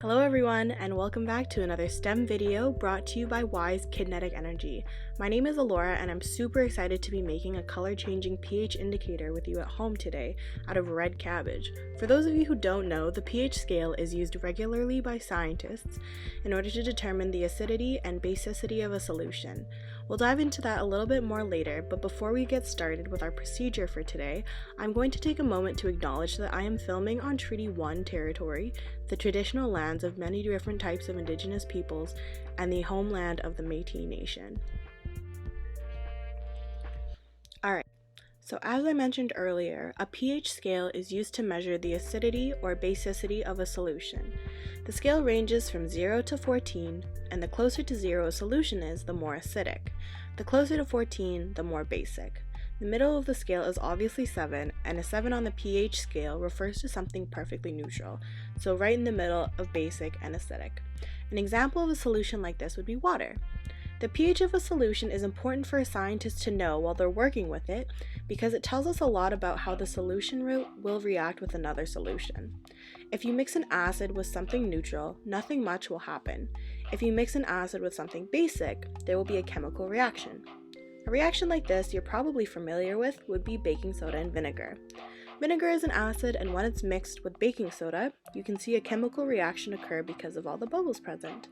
Hello everyone, and welcome back to another STEM video brought to you by Wise Kid-Netic Energy. My name is Alora, and I'm super excited to be making a color-changing pH indicator with you at home today out of red cabbage. For those of you who don't know, the pH scale is used regularly by scientists in order to determine the acidity and basicity of a solution. We'll dive into that a little bit more later, but before we get started with our procedure for today, I'm going to take a moment to acknowledge that I am filming on Treaty 1 territory, the traditional lands of many different types of Indigenous peoples, and the homeland of the Métis Nation. Alright, so as I mentioned earlier, a pH scale is used to measure the acidity or basicity of a solution. The scale ranges from 0 to 14, and the closer to 0 a solution is, the more acidic. The closer to 14, the more basic. The middle of the scale is obviously 7, and a 7 on the pH scale refers to something perfectly neutral, so right in the middle of basic and acidic. An example of a solution like this would be water. The pH of a solution is important for a scientist to know while they're working with it because it tells us a lot about how the solution will react with another solution. If you mix an acid with something neutral, nothing much will happen. If you mix an acid with something basic, there will be a chemical reaction. A reaction like this you're probably familiar with would be baking soda and vinegar. Vinegar is an acid, and when it's mixed with baking soda, you can see a chemical reaction occur because of all the bubbles present.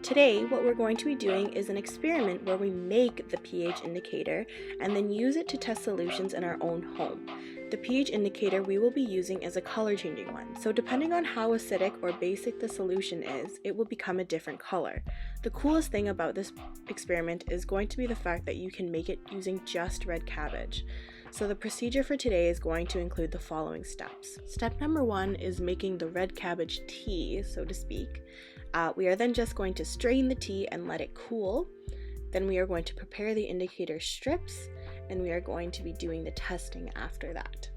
Today, what we're going to be doing is an experiment where we make the pH indicator and then use it to test solutions in our own home. The pH indicator we will be using is a color-changing one, so depending on how acidic or basic the solution is, it will become a different color. The coolest thing about this experiment is going to be the fact that you can make it using just red cabbage. So the procedure for today is going to include the following steps. Step number 1 is making the red cabbage tea, so to speak. We are then just going to strain the tea and let it cool. Then we are going to prepare the indicator strips, and we are going to be doing the testing after that.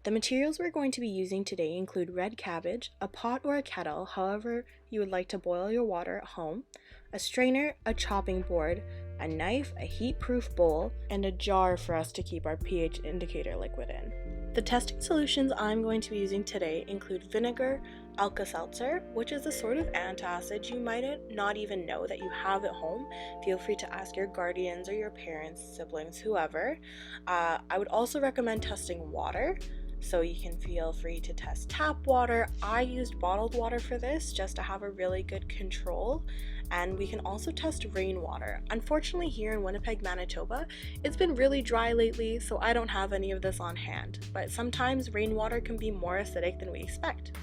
The materials we're going to be using today include red cabbage, a pot or a kettle, however you would like to boil your water at home, a strainer, a chopping board, a knife, a heat-proof bowl, and a jar for us to keep our pH indicator liquid in. The testing solutions I'm going to be using today include vinegar, Alka-Seltzer, which is a sort of antacid you might not even know that you have at home. Feel free to ask your guardians or your parents, siblings, whoever. I would also recommend testing water, so you can feel free to test tap water. I used bottled water for this just to have a really good control. And we can also test rainwater. Unfortunately, here in Winnipeg, Manitoba, it's been really dry lately, so I don't have any of this on hand. But sometimes rainwater can be more acidic than we expect.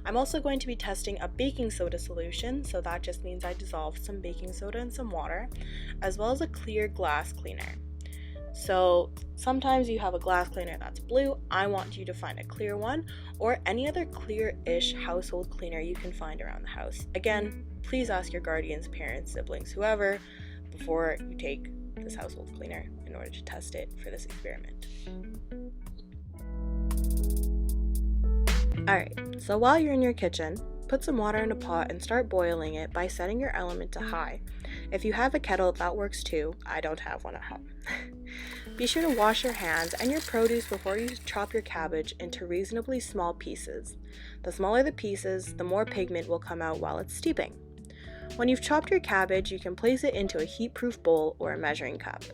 I'm also going to be testing a baking soda solution, so that just means I dissolve some baking soda in some water, as well as a clear glass cleaner. So sometimes you have a glass cleaner that's blue. I want you to find a clear one, or any other clear-ish household cleaner you can find around the house. Again, please ask your guardians, parents, siblings, whoever, before you take this household cleaner in order to test it for this experiment. Alright, so while you're in your kitchen, put some water in a pot and start boiling it by setting your element to high. If you have a kettle, that works too. I don't have one at home. Be sure to wash your hands and your produce before you chop your cabbage into reasonably small pieces. The smaller the pieces, the more pigment will come out while it's steeping. When you've chopped your cabbage, you can place it into a heat-proof bowl or a measuring cup.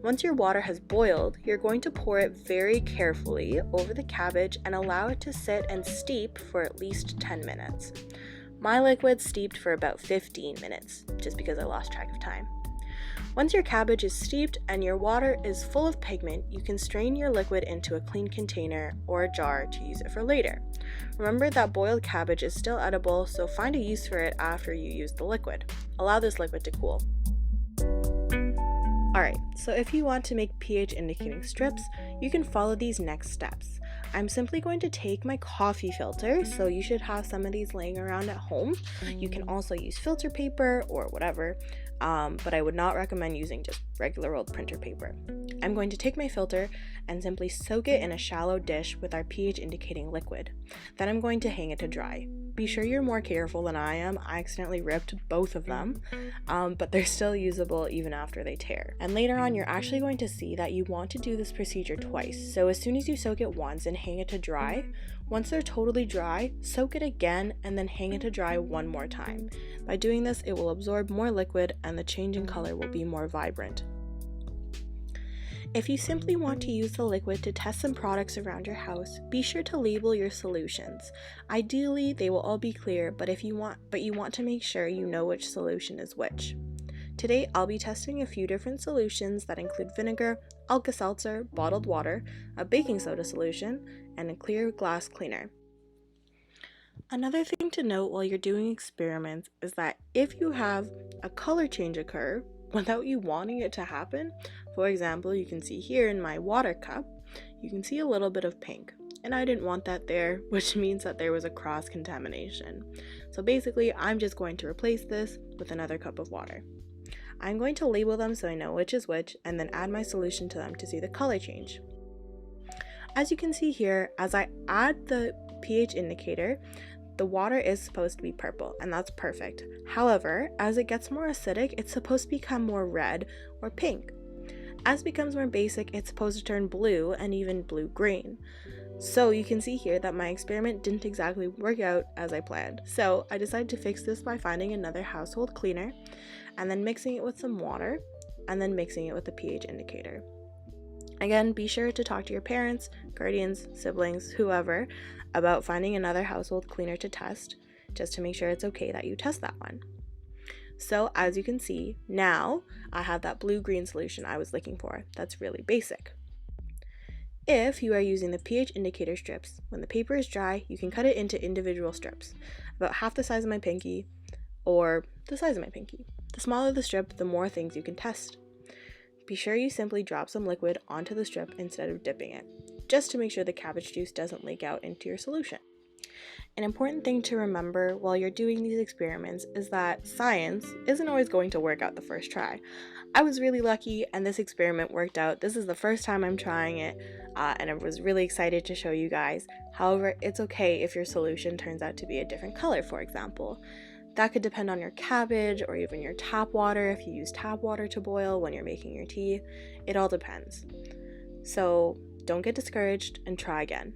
Once your water has boiled, you're going to pour it very carefully over the cabbage and allow it to sit and steep for at least 10 minutes. My liquid steeped for about 15 minutes, just because I lost track of time. Once your cabbage is steeped and your water is full of pigment, you can strain your liquid into a clean container or a jar to use it for later. Remember that boiled cabbage is still edible, so find a use for it after you use the liquid. Allow this liquid to cool. Alright, so if you want to make pH indicating strips, you can follow these next steps. I'm simply going to take my coffee filter, so you should have some of these laying around at home. You can also use filter paper or whatever, but I would not recommend using just regular old printer paper. I'm going to take my filter and simply soak it in a shallow dish with our pH indicating liquid. Then I'm going to hang it to dry. Be sure you're more careful than I am. I accidentally ripped both of them, but they're still usable even after they tear. And later on, you're actually going to see that you want to do this procedure twice. So as soon as you soak it once and hang it to dry, once they're totally dry, soak it again and then hang it to dry one more time. By doing this, it will absorb more liquid and the change in color will be more vibrant. If you simply want to use the liquid to test some products around your house, be sure to label your solutions. Ideally, they will all be clear, but you want to make sure you know which solution is which. Today, I'll be testing a few different solutions that include vinegar, Alka-Seltzer, bottled water, a baking soda solution, and a clear glass cleaner. Another thing to note while you're doing experiments is that if you have a color change occur without you wanting it to happen, for example, you can see here in my water cup, you can see a little bit of pink. And I didn't want that there, which means that there was a cross-contamination. So basically, I'm just going to replace this with another cup of water. I'm going to label them so I know which is which, and then add my solution to them to see the color change. As you can see here, as I add the pH indicator, the water is supposed to be purple, and that's perfect. However, as it gets more acidic, it's supposed to become more red or pink. As it becomes more basic, it's supposed to turn blue and even blue-green. So you can see here that my experiment didn't exactly work out as I planned. So I decided to fix this by finding another household cleaner and then mixing it with some water and then mixing it with the pH indicator. Again, be sure to talk to your parents, guardians, siblings, whoever, about finding another household cleaner to test, just to make sure it's okay that you test that one. So as you can see, now I have that blue-green solution I was looking for. That's really basic. If you are using the pH indicator strips, when the paper is dry, you can cut it into individual strips, about half the size of my pinky, or the size of my pinky. The smaller the strip, the more things you can test. Be sure you simply drop some liquid onto the strip instead of dipping it, just to make sure the cabbage juice doesn't leak out into your solution. An important thing to remember while you're doing these experiments is that science isn't always going to work out the first try. I was really lucky and this experiment worked out. This is the first time I'm trying it and I was really excited to show you guys. However, it's okay if your solution turns out to be a different color, for example. That could depend on your cabbage or even your tap water if you use tap water to boil when you're making your tea. It all depends. So don't get discouraged and try again.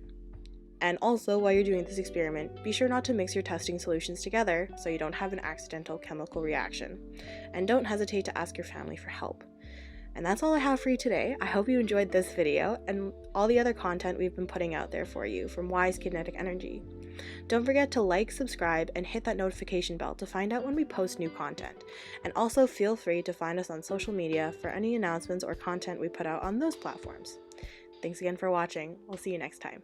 And also, while you're doing this experiment, be sure not to mix your testing solutions together so you don't have an accidental chemical reaction. And don't hesitate to ask your family for help. And that's all I have for you today. I hope you enjoyed this video and all the other content we've been putting out there for you from Wise Kid-Netic Energy. Don't forget to like, subscribe, and hit that notification bell to find out when we post new content. And also feel free to find us on social media for any announcements or content we put out on those platforms. Thanks again for watching. We'll see you next time.